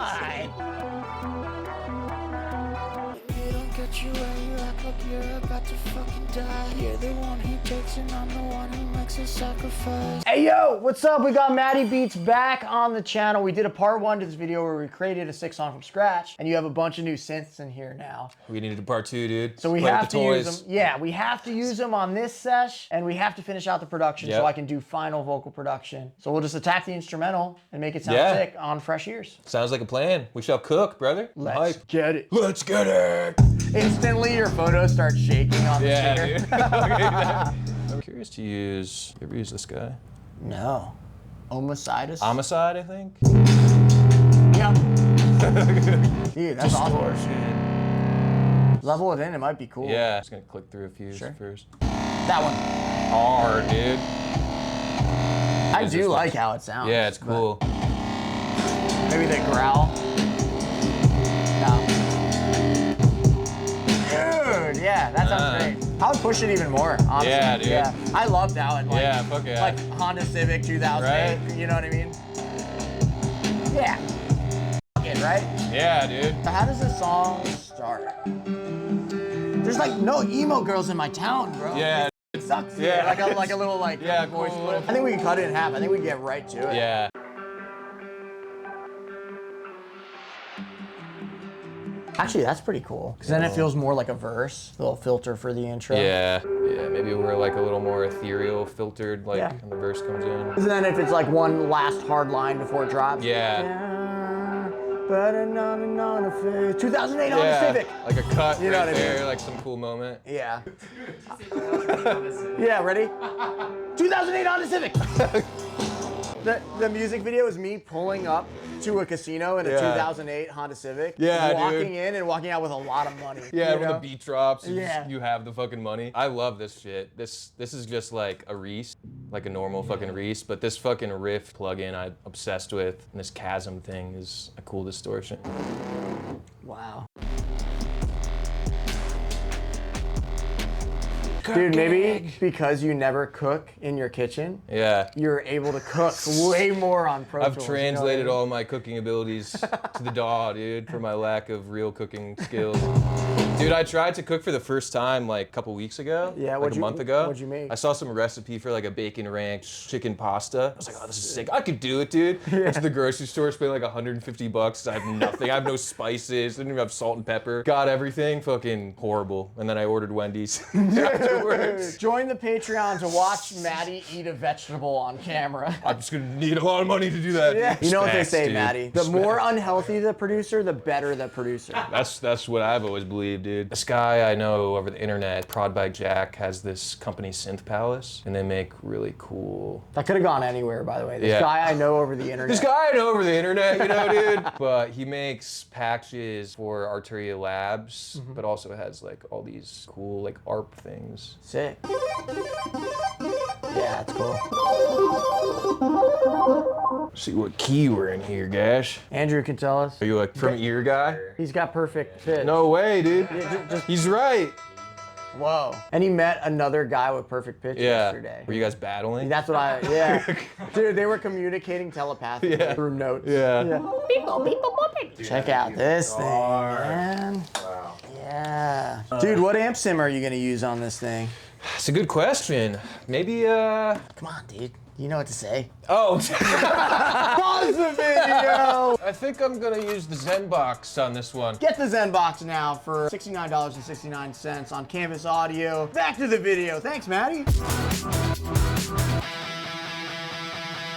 Why? You where you act like you're about to fucking die. You're the one who takes and I'm the one who makes a sacrifice. Hey yo, what's up? We got Matty Beats back on the channel. We did a part 1 to this video where we created a 6 song from scratch, and you have a bunch of new synths in here now. We needed a part 2, dude. So we have to use them. Yeah, we have to use them on this sesh, and we have to finish out the production so I can do final vocal production. So we'll just attack the instrumental and make it sound sick on fresh ears. Sounds like a plan. We shall cook, brother. Let's get it. Let's get it. Instantly, your photo starts shaking on the sticker. Dude. I'm curious to use. You ever use this guy? No. Homicidas? Homicide, I think. Yeah. Dude, that's awesome. Level it in, it might be cool. Yeah. Just gonna click through a few first. That one. Hard, dude. I do like how it sounds. Yeah, it's cool. Maybe the growl. No. Dude, yeah, that sounds great. I would push it even more, honestly. Yeah, dude. Yeah. I loved how it, like, fuck yeah. like Honda Civic 2008, you know what I mean? Yeah. Fuck it, right? Yeah, dude. So how does this song start? There's like no emo girls in my town, bro. Yeah. It sucks. Yeah. Like a little like voice cool. clip. I think we can cut it in half. I think we can get right to it. Yeah. Actually, that's pretty cool. Because then it feels more like a verse, a little filter for the intro. Yeah. Yeah, maybe we're like a little more ethereal, filtered, like when the verse comes in. And then if it's like one last hard line before it drops. Yeah. 2008 Honda Civic. Like a cut you know right what I mean? there, like some cool moment. Yeah. Yeah, ready? 2008 Honda Civic. The music video is me pulling up to a casino in a 2008 Honda Civic. Yeah, walking in and walking out with a lot of money. Yeah, you when know? the beat drops, Yeah. you have the fucking money. I love this shit. This is just like a Reese, like a normal fucking Reese, but this fucking riff plugin I'm obsessed with, and this chasm thing is a cool distortion. Wow. Dude, maybe because you never cook in your kitchen, you're able to cook way more on Pro Tools. I've translated all my cooking abilities to the DAW, dude, for my lack of real cooking skills. Dude, I tried to cook for the first time like a couple weeks ago, like a month ago. What'd you make? I saw some recipe for like a bacon ranch chicken pasta. I was like, oh, this is sick. I could do it, dude. Went to the grocery store, spent like 150 bucks. I have nothing. I have no spices. Didn't even have salt and pepper. Got everything. Fucking horrible. And then I ordered Wendy's afterwards. Join the Patreon to watch Matty eat a vegetable on camera. I'm just gonna need a lot of money to do that. Yeah. You know what they say, dude. Matty? The more unhealthy the producer, the better the producer. That's what I've always believed, dude. This guy I know over the internet, Prod by Jack, has this company Synth Palace, and they make really cool. That could have gone anywhere, by the way. This guy I know over the internet. This guy I know over the internet, you know, dude. But he makes patches for Arturia Labs, but also has like all these cool like ARP things. Sick. Yeah, that's cool. See what key we're in here, Gash. Andrew can tell us. Are you a from ear guy? He's got perfect pitch. No way, dude. Yeah, He's right. Whoa. And he met another guy with perfect pitch yesterday. Were you guys battling? That's what Dude, they were communicating telepathically through notes. Check out this thing, man. Wow. Yeah. Dude, what amp sim are you gonna use on this thing? It's a good question. Maybe, Come on, dude. You know what to say. Oh. Pause the video! I think I'm gonna use the Zen Box on this one. Get the Zen Box now for $69.69 on Canvas Audio. Back to the video. Thanks, Matty.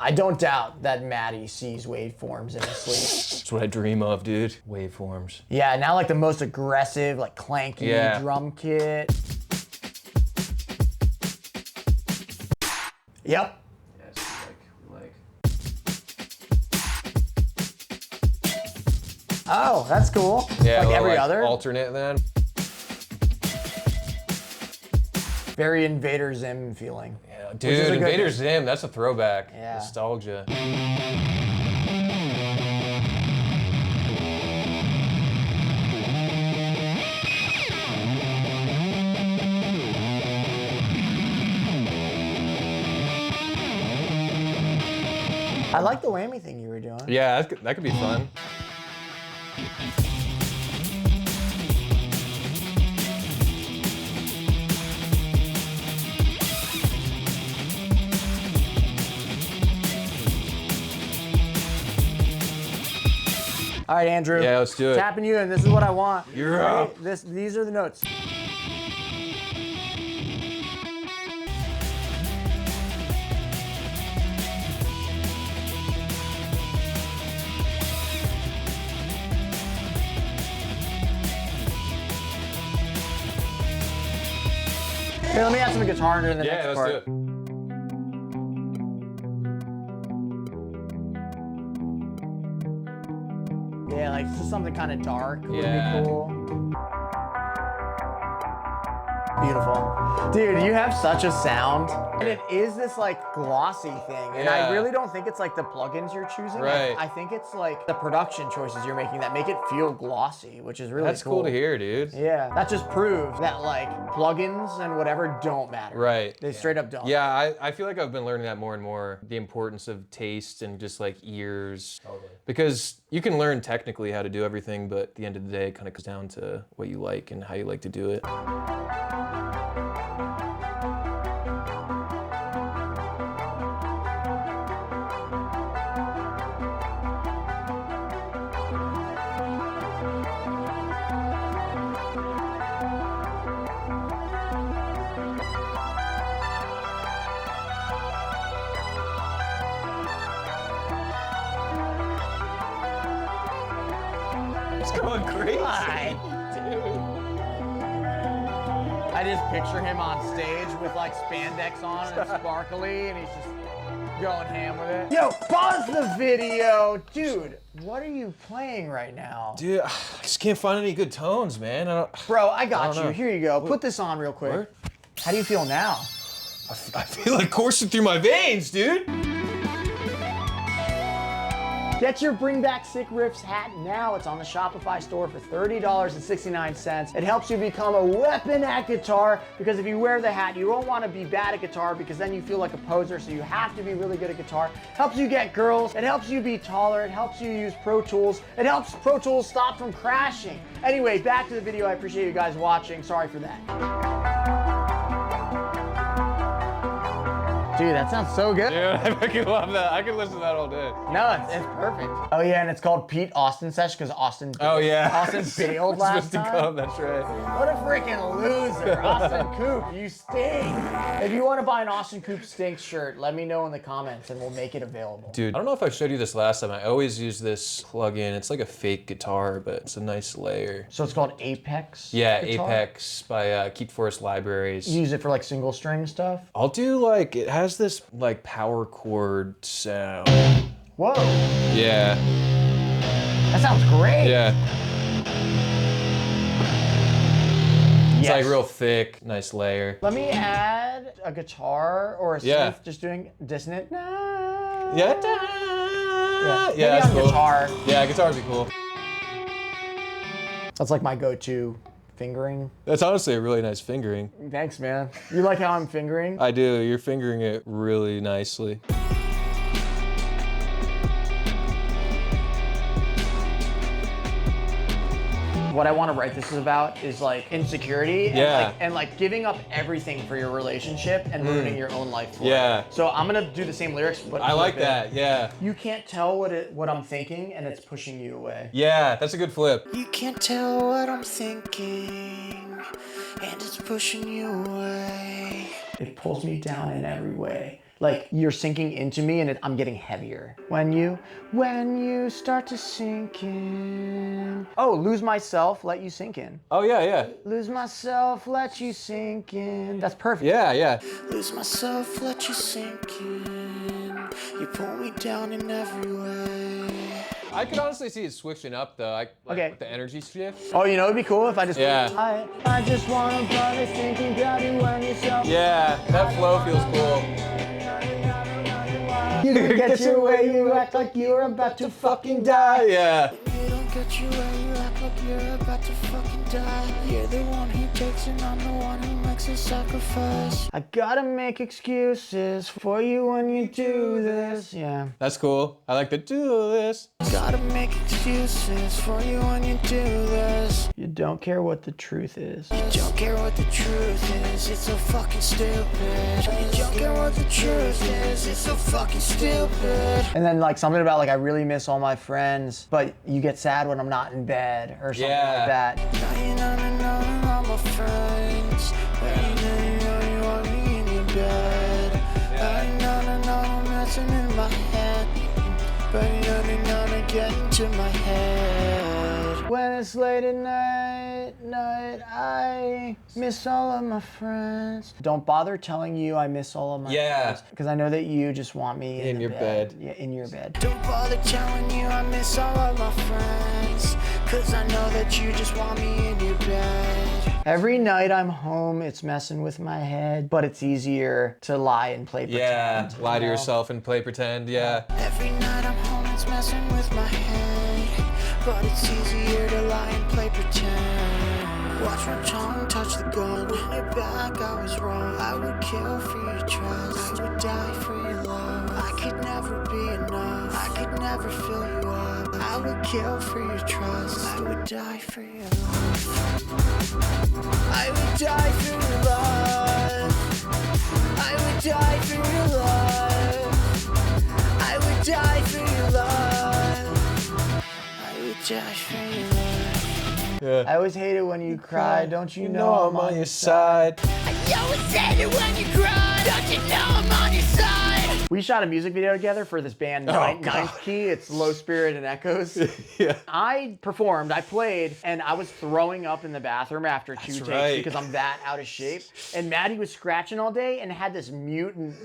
I don't doubt that Matty sees waveforms in his sleep. That's what I dream of, dude. Waveforms. Yeah, now like the most aggressive, like clanky drum kit. Yep. Yes, we like. Oh, that's cool. Yeah, like every other. Alternate then. Very Invader Zim feeling. Yeah, dude, Invader Zim, that's a throwback. Yeah. Nostalgia. I like the whammy thing you were doing. Yeah, that could be fun. All right, Andrew. Yeah, let's do it. Tapping you in. This is what I want. You're up. These are the notes. Here, let me add some guitar into the next part. Yeah, let's do it. Yeah, like just something kind of dark would Yeah. be cool. Beautiful. Dude, you have such a sound. And it is this like glossy thing. And I Yeah. really don't think it's like the plugins you're choosing. Right. I think it's like the production choices you're making that make it feel glossy, which is really That's cool to hear, dude. Yeah, that just proves that like plugins and whatever don't matter. Right. They straight up don't. Yeah, I feel like I've been learning that more and more, the importance of taste and just like ears. Totally. Because you can learn technically how to do everything, but at the end of the day, it kind of comes down to what you like and how you like to do it. It's going crazy. Why? I just picture him on stage with like spandex on and sparkly, and he's just going ham with it. Yo, pause the video. Dude, what are you playing right now? Dude, I just can't find any good tones, man. Bro, I got I don't you. know. Here you go. Put this on real quick. Word? How do you feel now? I feel like coursing through my veins, dude. Get your Bring Back Sick Riffs hat now. It's on the Shopify store for $30.69. It helps you become a weapon at guitar, because if you wear the hat, you don't want to be bad at guitar because then you feel like a poser, so you have to be really good at guitar. Helps you get girls. It helps you be taller. It helps you use Pro Tools. It helps Pro Tools stop from crashing. Anyway, back to the video. I appreciate you guys watching. Sorry for that. Dude, that sounds so good. Dude, I fucking love that. I could listen to that all day. No, it's perfect. Oh yeah, and it's called Pete Austin Sesh because Austin. Oh yeah. Austin bailed last supposed to time. come, that's right. What a freaking loser, Austin Coop. You stink. If you want to buy an Austin Coop stinks shirt, let me know in the comments and we'll make it available. Dude, I don't know if I showed you this last time. I always use this plugin. It's like a fake guitar, but it's a nice layer. So it's called Apex. Yeah, guitar? Apex by Keep Forest Libraries. You use it for like single string stuff. I'll do like, it has this like power chord sound. Whoa, Yeah, that sounds great. yeah. It's Yes. like real thick, nice layer. Let me add a guitar or a synth, Yeah. just doing dissonant. Yeah, Yeah, maybe that's on cool. guitar. Yeah, guitar would be cool. That's like my go-to fingering. That's honestly a really nice fingering. Thanks, man. You like how I'm fingering? I do, you're fingering it really nicely. What I want to write this is about is like insecurity and like giving up everything for your relationship and ruining your own life for Yeah. it. So I'm gonna do the same lyrics, but I like flip it. that, yeah. You can't tell what I'm thinking, and it's pushing you away. Yeah, that's a good flip. You can't tell what I'm thinking, and it's pushing you away. It pulls me down in every way. Like you're sinking into me, and I'm getting heavier. When you start to sink in. Oh, lose myself, let you sink in. Oh yeah, yeah. Lose myself, let you sink in. That's perfect. Yeah, yeah. Lose myself, let you sink in. You pull me down in every way. I could honestly see it switching up though. Okay. With the energy shift. Oh, you know, it'd be cool if I just. Yeah. I just wanna body thinking about you and yourself. Yeah, that flow feels cool. You can get your way, you act like you're about to fucking die. Yeah. You don't get you where you act like you're about to fucking die. You're the one who takes and I'm the one who makes makes a sacrifice. I gotta make excuses for you when you do this. Yeah. That's cool. I like to do this. Gotta make excuses for you when you do this. You don't care what the truth is. Don't care what the truth is, it's so fucking stupid. You don't care what the truth is, it's so fucking stupid. And then like something about like I really miss all my friends, but you get sad when I'm not in bed or something like that. Now you know all my friends. You want me in your bed. I know I'm messing in my head. But you know get into my head. When it's late at night, I miss all of my friends. Don't bother telling you I miss all of my friends. Because I know that you just want me in your bed. Yeah, in your bed. Don't bother telling you I miss all of my friends. Cause I know that you just want me in your bed. Every night I'm home, it's messing with my head, but it's easier to lie and play pretend. Yeah, lie to you know? yourself and play pretend, yeah. Every night I'm home, it's messing with my head. But it's easier to lie and play pretend. Watch my tongue touch the gun. When you're back, I was wrong. I would kill for your trust. I would die for your love. I could never be enough. I could never fill you up. I would kill for your trust. I would die for your love. I would die for your love. I would die for your love. I would die for your love. I would die for your love. Yeah. I always hate it when you cry, don't you know I'm on your side. I always hate it when you cry. Don't you know I'm on your side? We shot a music video together for this band, Ninth Key. It's Low Spirit and Echoes. Yeah. I performed, I played, and I was throwing up in the bathroom after two takes right. because I'm that out of shape. And Matty was scratching all day and had this mutant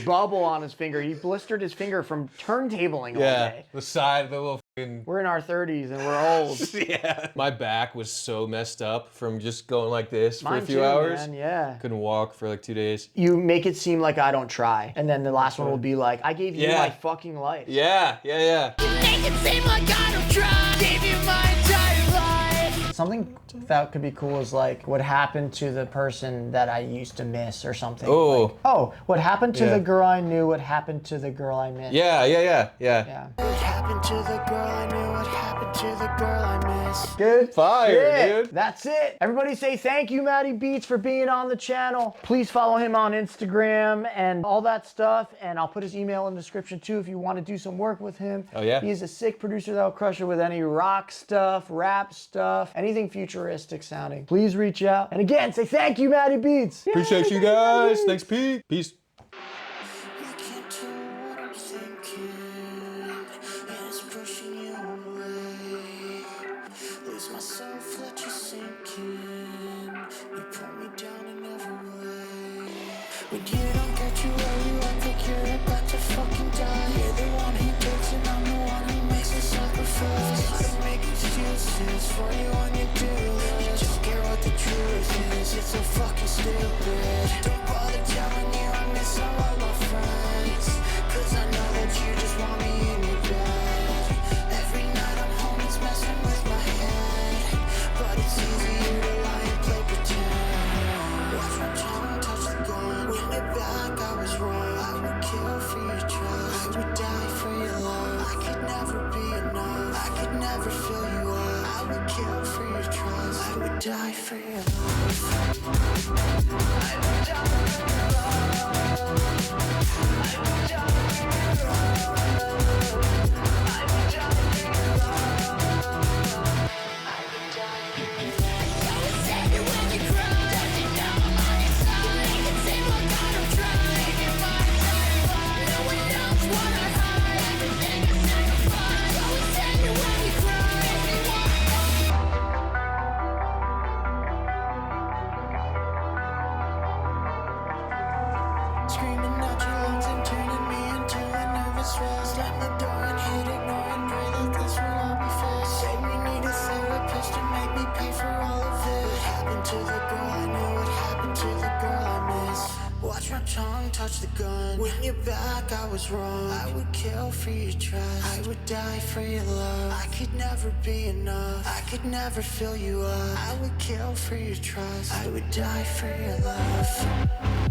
bubble on his finger. He blistered his finger from turntabling all Yeah, day. the side, the little fucking... We're in our 30s and we're old. Yeah. My back was so messed up from just going like this for Mine a few too, hours. man, yeah. Couldn't walk for like 2 days. You make it seem like I don't try. And then the last one will be like, I gave you my fucking life. Yeah. You make it seem like I don't try. Gave you my entire life. Something that could be cool is like what happened to the person that I used to miss or something. Oh. Like, oh, what happened to the girl I knew, what happened to the girl I missed. Yeah. What happened to the girl I knew? What happened to the girl I missed? Good Fire, shit. dude. That's it. Everybody say thank you, Matty Beats, for being on the channel. Please follow him on Instagram and all that stuff. And I'll put his email in the description too if you want to do some work with him. Oh, yeah? He's a sick producer that'll crush it with any rock stuff, rap stuff, anything futuristic sounding. Please reach out. And again, say thank you, Matty Beats. Appreciate you guys. Thanks, Pete. Peace. You can't tell what I'm thinking, and it's pushing you away. Lose myself, let you sink in. You pull me down in every way. When you don't get you where you act like you're about to fucking die. You're the one who takes and I'm the one who makes the sacrifice. Gotta make excuses for you when you do this. You don't care what the truth is, it's so fucking stupid. Don't bother telling you I miss all of my friends. Cause I know that you just want me in your bed. Every night I'm home, it's messing with my head. But it's easier to lie and play pretend. Watch my tongue touch the gun. When you're back, I was wrong. I would kill for your trust. I would die for your love. I could never be enough. I could never fill you up. I would kill for your trust. I would die for your love. I would die for your love. I would die for your love. I would die for your love. I would die for your love. I always say it when you cry. Don't you know I'm on your side? Make it seem like I don't try. Give you my entire life. No one knows what I hide. Everything I sacrifice. Always say it when you cry. Screaming out your lungs and turning me into a nervous wreck. Slam the door and hit ignore and pray that this will all be fixed. Say we need a therapist to make me pay for all of it. What happened to the girl I knew? What happened to the girl I miss? Watch my tongue touch the gun. When you're back, I was wrong. I would kill for your trust. I would die for your love. I could never be enough. I could never fill you up. I would kill for your trust. I would die for your love.